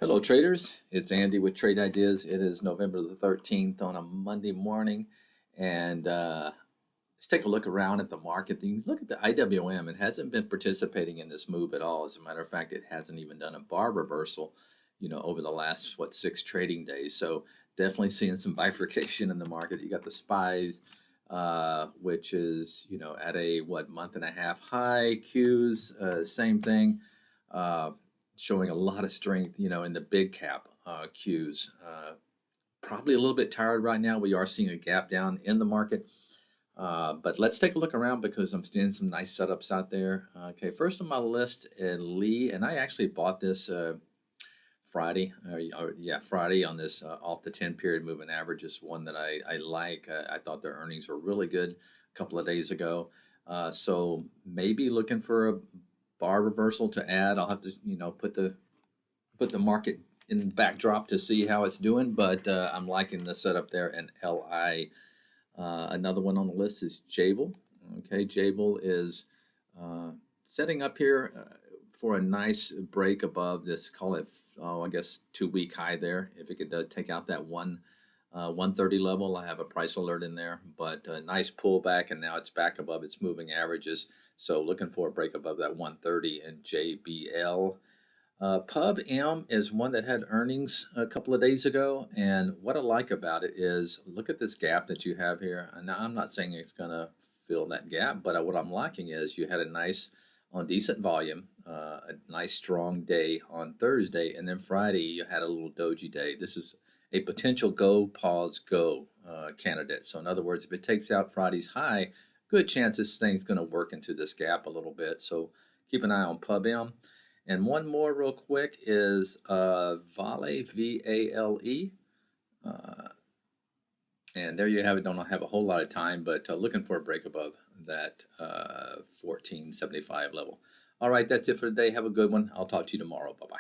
Hello, traders. It's Andy with Trade Ideas. It is November the 13th on a Monday morning, and let's take a look around at the market. You look at the IWM, it hasn't been participating in this move at all. As a matter of fact, it hasn't even done a bar reversal, over the last, 6 trading days. So definitely seeing some bifurcation in the market. You got the SPYs, which is, at a, month and a half high. Qs, same thing. Uh, Showing a lot of strength, in the big cap cues. Probably a little bit tired right now. We are seeing a gap down in the market. But let's take a look around because I'm seeing some nice setups out there. Okay, first on my list, Lee, and I actually bought this Friday. Yeah, Friday on this off the 10 period moving average is one that I like. I thought their earnings were really good a couple of days ago. So maybe looking for a bar reversal to add. I'll have to, put the market in the backdrop to see how it's doing, but I'm liking the setup there. And LI, another one on the list is Jabil. Okay, Jabil is setting up here for a nice break above this, call it, I guess 2 week high there. If it could take out that 130 level, I have a price alert in there, but a nice pullback, and now it's back above its moving averages. So looking for a break above that 130 in JBL. Pub M is one that had earnings a couple of days ago, and what I like about it is look at this gap that you have here. And now I'm not saying it's going to fill that gap, but what I'm liking is you had a nice, on decent volume, a nice strong day on Thursday, and then Friday you had a little doji day. This is a potential go, pause, go candidate. So in other words, if it takes out Friday's high, good chance this thing's going to work into this gap a little bit. So keep an eye on Pub M. And one more real quick is Vale, V-A-L-E. And there you have it. Don't have a whole lot of time, but looking for a break above that 1475 level. All right, that's it for today. Have a good one. I'll talk to you tomorrow. Bye-bye.